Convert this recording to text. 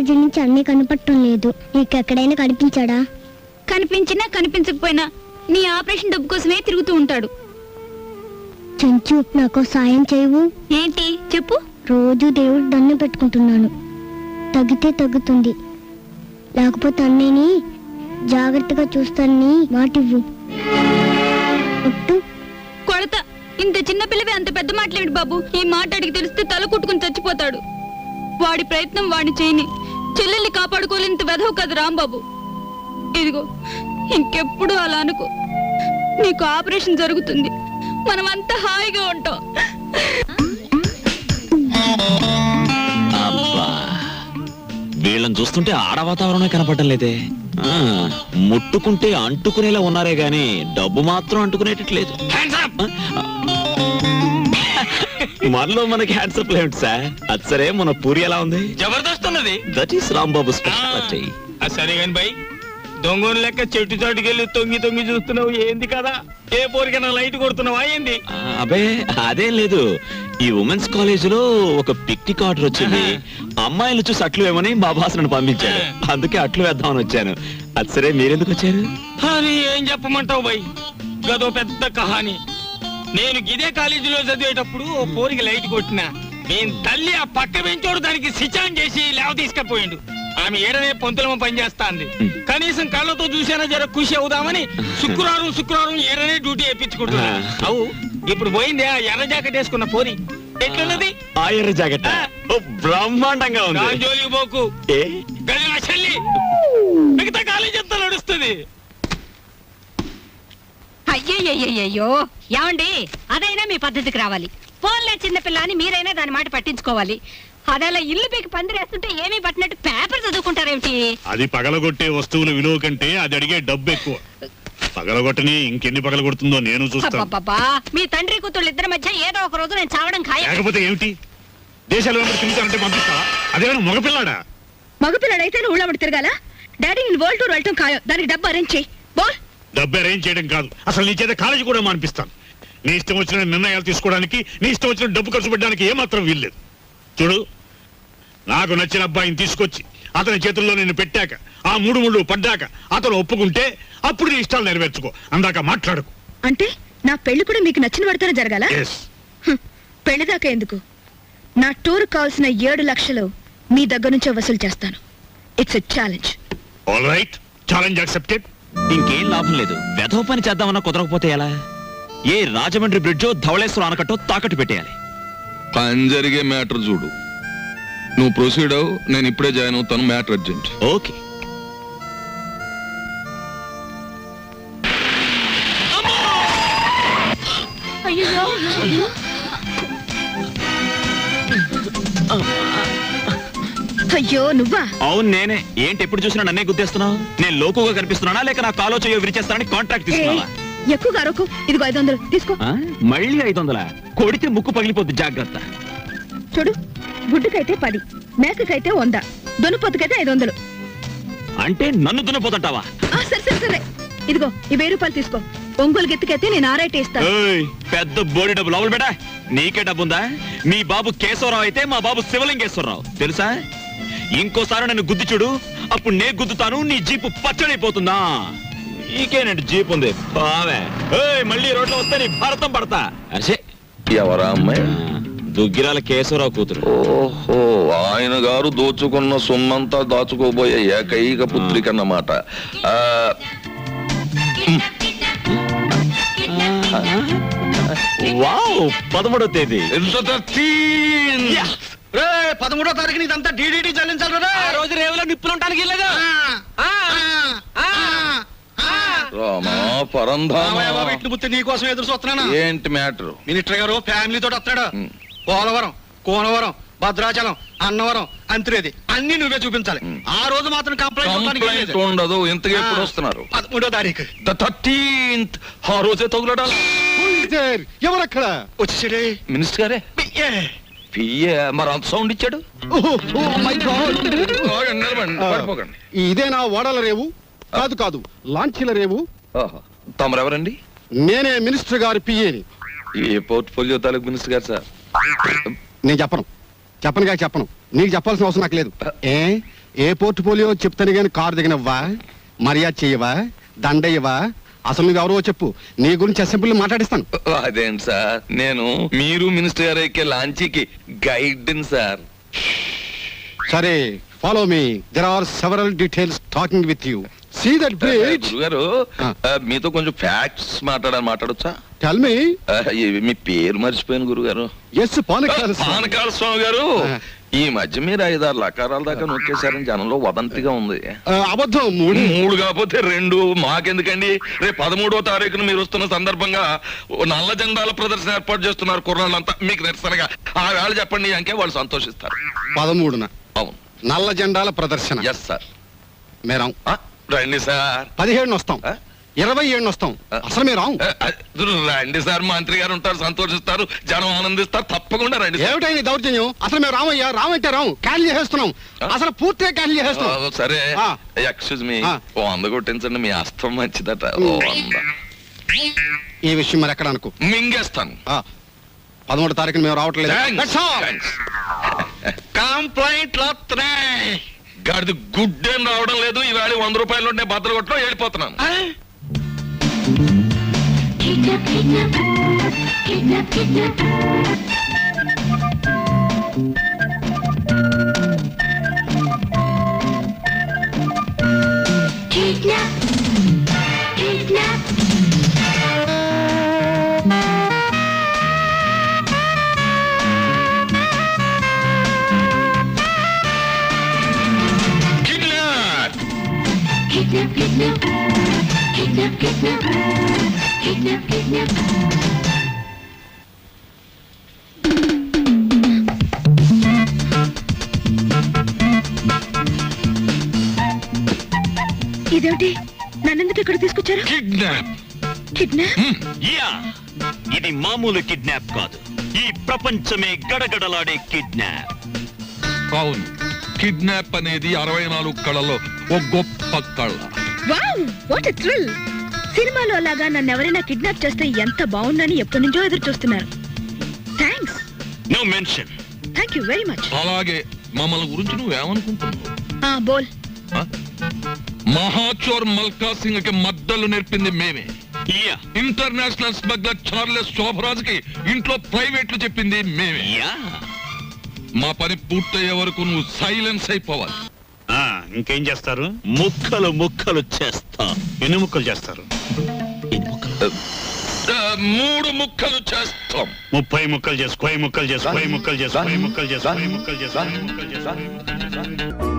రోజుల నుంచి అన్నీ కనపడటం లేదు. నీకెక్కడైనా కనిపించాడా? కనిపించినా కనిపించకపోయినా నీ ఆపరేషన్ డబ్బు కోసమే తిరుగుతూ ఉంటాడు. చెంచు, నాకు సాయం చేయవు? ఏంటి చెప్పు. రోజు దేవుడు దండం పెట్టుకుంటున్నాను. తగ్గితే తగ్గుతుంది, లేకపోతే అన్నయ్యని జాగ్రత్తగా చూస్తానని మాటివ్వు. కొడత, ఇంత చిన్న పిల్లవే అంత పెద్ద మాటలేడు బాబు. ఈ మాట అడిగి తెలిస్తే తల కుట్టుకుని చచ్చిపోతాడు. వాడి ప్రయత్నం వాడిని చేయని. చెల్లెల్ని కాపాడుకోలేంత వెధవు కదా రాంబాబు. ఇదిగో, ఇంకెప్పుడు అలా అనుకో. నీకు ఆపరేషన్ జరుగుతుంది, మనమంతా హాయిగా ఉంటాం. వీళ్ళని చూస్తుంటే ఆడ వాతావరణమే కనపడటం లేదే. ముట్టుకుంటే అంటుకునేలా ఉన్నారే గాని డబ్బు మాత్రం అంటుకునేటట్లేదు. మనలో మనకి హ్యాండ్సప్ ఏమిటి సార్? అది సరే, మన పూరి ఎలా ఉంది? జబర్దస్త్ ఉన్నది. That is Rambabu speciality. సరే గాని బై, దొంగను లెక్క చెట్టు చాటుకెళ్ళి తొంగి తొంగి చూస్తున్నావు ఏంది కదా? ఏ పోరికైనా లైట్ కొడుతున్నావా ఏంది? అబే అదేం లేదు. ఈ ఉమెన్స్ కాలేజ్ లో ఒక పిక్నిక్ ఆర్డర్ వచ్చింది. అమ్మాయిలు చూసి అట్లు వేమని మా బాస్ నన్ను పంపించాడు. అందుకే అట్లు వేద్దామని వచ్చాను. అది సరే, మీరెందుకు వచ్చారు? అది ఏం చెప్పమంటావు బై, గదో పెద్ద కహాని. నేను ఇదే కాలేజీలో చదివేటప్పుడు ఓ పోరికి లైట్ కొట్టినా. నేను తల్లి ఆ పక్క పెంచోడు దానికి సిచాన్ చేసి లేవ తీసుకపోయిండు. ఆమె ఏడనే పొంతులమ పనిచేస్తాంది. కనీసం కళ్ళతో చూసేనా జర ఖుషి అవుదామని శుక్రవారం ఏడనే డ్యూటీ వేయించుకుంటున్నా. అవు ఇప్పుడు పోయింది ఆ ఎర్ర జాకెట్ వేసుకున్న పోరి. ఎట్లున్నది ఆ ఎర్ర జాకెట్? బ్రహ్మాండంగా ఉంది. జోలికి పోకు, గది నా చెల్లి. మిగతా కాలేజీ అంతా నడుస్తుంది. అయ్యయ్యో, ఏమండి, అదైనా మీ పద్ధతికి రావాలి. ఫోన్లే చిన్నపిల్ల అని మీరైనా దాని మాట పట్టించుకోవాలి. అదేలా ఇల్లు పీకి పందిరేస్తుంటే ఏమీ పట్టినట్టు పేపర్ చదువుకుంటారేమిటి? అది పగలగొట్టే వస్తువుల విలువ కంటే అది అడిగే డబ్బు ఎక్కువ. పగలగొట్టని ఇంకెన్ని పగలగొడుతుందో నేను చూస్తాను. మీ తండ్రి కూతుళ్ళు ఇద్దరి మధ్య ఏదో ఒక రోజు నేను చావడం ఖాయం. లేకపోతే ఏమిటి? దేశాలు తిరుగుతానంటే పంపిస్తా? అదేమైనా మగపిల్లాడా? మగపిల్లడైతే నువ్వు ఊళ్ళో తిరగాల? డాడీ నేను వరల్డ్ టూర్ వెళ్ళటం ఖాయం. దానికి డబ్బు అరేంజ్ చేయి. డబ్బు అరేంజ్ చేయడం కాదు, అసలు నీ చేత కాలేజీ కూడా మానిపిస్తాను. నీ ఇష్టం వచ్చిన నిర్ణయాలు తీసుకోవడానికి, నీ ఇష్టం వచ్చిన డబ్బు ఖర్చు పెట్టడానికి ఏమాత్రం వీల్లేదు. చూడు, నాకు నచ్చిన అబ్బాయిని తీసుకొచ్చి అతని చేతుల్లో నేను పెట్టాక, ఆ మూడు ముళ్ళు పడ్డాక అతను ఒప్పుకుంటే అప్పుడు నీ ఇష్టాలు నెరవేర్చుకో. అందాక మాట్లాడుకో. అంటే నా పెళ్లి కూడా మీకు నచ్చిన పడతానే జరగాల? పెళ్లి దాకా ఎందుకు? నా టూర్ కావాల్సిన 7 లక్షలు మీ దగ్గర నుంచే వసూలు చేస్తాను. It's a challenge. All right, challenge accepted. ఇంకేం లాభం లేదు. వెధవ పని చేద్దామన్నా కుదరకపోతే ఎలా? ఏ రాజమండ్రి బ్రిడ్జో ధవళేశ్వరం ఆనకట్టో తాకట్టు పెట్టేయాలి. పని జరిగే మ్యాటర్ చూడు. నువ్వు ప్రొసీడ్ అవు, నేను ఇప్పుడే జాయిన్ అవుతాను. Matter urgent. ఓకే. అయ్యో నువ్వా? అవును నేనే. ఏంటి ఎప్పుడు చూసినా నన్నే గుద్దేస్తున్నావు? నేను లోకుగా కనిపిస్తున్నానా లేక నా కాలో చేయో విరిచేస్తానని కాంట్రాక్ట్ తీసుకున్నావా? ఎక్కువగా అరకు. ఇదిగో 500 తీసుకో. మళ్ళీ 500? కొడితే ముక్కు పగిలిపోద్ది, జాగ్రత్త. చూడు, గుడ్డుకైతే 10, మేకకైతే 100, దున్నపోతుకైతే 500. అంటే నన్ను దున్నపోతుంటావా? సరే ఇదిగో ఈ 1000 రూపాయలు తీసుకో. ఒంగోలు గెత్తుకైతే నేను 6 ఇస్తాను. పెద్ద బోడి డబ్బు లోపల బెడా. నీకే డబ్బుందా? మీ బాబు కేశవరావు అయితే మా బాబు శివలింగేశ్వరరావు తెలుసా? ఇంకోసారి నన్ను గుద్ది చూడు, అప్పుడు నే గుద్దుతాను. నీ జీపు పచ్చడైపోతుందా? నీకేనండి జీప్ ఉంది బావే. మళ్ళీ రోడ్లో వస్తే నీ భారతం పడతా. అరే ఎవరా అమ్మాయి? దుగ్గిరాల కేశవరావు కూతురు. ఓహో, ఆయన గారు దోచుకున్న సొమ్మంతా దాచుకోబోయే ఏకైక పుత్రిక అన్నమాట. వావ్, 13వ తేదీ. 13వ తారీఖుని ఇదంతా డీడీటీ చెల్లించాలి. ఆ రోజు రేవులో నిప్పులుంటానికి వెళ్ళదు. నీకోసం ఎదురు చూస్తున్నాను. ఏంటి మ్యాటర్? మినిస్టర్ గారు ఫ్యామిలీతో వస్తాడు. పోలవరం, కోనవరం, భద్రాచలం, అన్నవరం, అంతరేది అన్ని నువ్వే చూపించాలి. ఆ రోజు మాత్రం కంప్లైంట్ ఉండదు. ఇంతగా ఎప్పుడు వస్తున్నారు? 13వ తారీఖు. 13th. ఆ రోజే తగులడాలి. ఎవరక్కడ వచ్చేసాడే? మినిస్టర్ గారే. మరి అంత సౌండ్ ఇచ్చాడు. ఇదేనా ఓడల రేవు? కాదు, లాంచీల రేవు. తమరెవరండి? నేనే మినిస్టర్ గారి పిఏని. ఏ పోర్ట్ఫోలియో తాలూకు మినిస్టర్ గారు సార్? నేను చెప్పను. నీకు చెప్పాల్సిన అవసరం నాకు లేదు. ఏ పోర్ట్ఫోలియో చెప్తాను గాని కారు దిగనవ్వా, మర్యాద చెయ్యవా, దండయ్యవా? అసలు నువ్వెవరో చెప్పు, నీ గురించి అసెంబ్లీ మాట్లాడిస్తాను. అదేంటి సార్, నేను మీరు మినిస్టర్ గారు ఎక్కే లాంచీకి గైడ్ సార్. సరే, follow me. There are several details talking with you. See that page. గురుగారు, మీతో కొంచెం ఫ్యాక్ట్స్ మాట్లాడొచ్చా? Tell me. మీ పేరు మర్చిపోయాను గురుగారు. ఎస్, పానకాల స్వామి గారు. ఈ మధ్య మీరు 5-6 లకారాల దాకా నొక్కేశారని జనంలో వదంతిగా ఉంది. అబద్ధం. 3 కాకపోతే 2. మాకెందుకండి? రేపు 13వ తారీఖున మీరు వస్తున్న సందర్భంగా నల్ల జెండాల ప్రదర్శన ఏర్పాటు చేస్తున్నారు కుర్రాళ్ళంతా. మీకు నిరసనగా ఆ వేళ చెప్పండి అంకే వాళ్ళు సంతోషిస్తారు. 13న అవును, నల్ల జెండాల ప్రదర్శన. Yes sir. మేరాం. రండి సార్. 17న వస్తాం, 27న వస్తాం. అసలు మేరాం. రండి సార్, మంత్రి గారు ఉంటారు, సంతోషిస్తారు, జనం ఆనందిస్తారు. తప్పకుండా రండి. ఏమిటైనా దౌర్జన్యం? అసలు మేము రామయ్యా, రామంటే రాము. క్యాన్సిల్ చేసేస్తున్నాం, అసలు పూర్తిగా క్యాన్సిల్ చేసేస్తున్నాం. సరే, ఎక్స్క్యూజ్ మీ, 100 కొట్టించండి, మీ అస్తం మంచిదట. 100. ఈ విషయం మరి ఎక్కడ అనుకో, మింగేస్తాను. 13వ తారీఖున మేము రావట్లేదు. కంప్లైంట్ గాడిది గుడ్డేం రావడం లేదు. ఈవేళ 100 రూపాయలు ఉంటే బద్దలు కొట్టడం వెళ్ళిపోతున్నాను. ఇదేమిటి? నన్నెందుకు ఇక్కడ తీసుకొచ్చారు? కిడ్నాప్. కిడ్నాప్? యా, ఇది మామూలు కిడ్నాప్ కాదు. ఈ ప్రపంచమే గడగడలాడే కిడ్నాప్. అవును, కిడ్నాప్ అనేది 64 కళలో ఒక గొప్ప కళ. Wow, what a thrill! సినిమాలో లాగా నన్ను ఎవరైనా కిడ్నాప్ చేస్తే ఎంత బాగుందని ఎప్పటి నుంచో ఎదురు చూస్తున్నారు. Thanks. No mention. Thank you very much. అలాగే మమ్మల్ని గురించి నువ్వేమనుకుంటున్నావు? బోల్. మహాచోర్ మల్కా సింగ్ కి మద్దలు నేర్పింది మేమే. ఇంటర్నేషనల్ స్మగ్లర్ చార్లెస్ శోభరాజ్ కి ఇంట్లో ప్రైవేట్లు చెప్పింది మేమే. మా పని పూర్తయ్యే వరకు నువ్వు సైలెన్స్ అయిపోవాలి. ఇంకేం చేస్తారు? ముక్కలు ముక్కలు చేస్తా. ఎన్ని ముక్కలు చేస్తారు? 3 ముక్కలు చేస్తాం. 30 ముక్కలు చేసుకో. 30 ముక్కలు చేసుకో. 30 ముక్కలు చేసుకో. 30 ముక్కలు చేసుకో. 30 ముక్కలు చేసుకో. 30 ముక్కలు చేసుకో.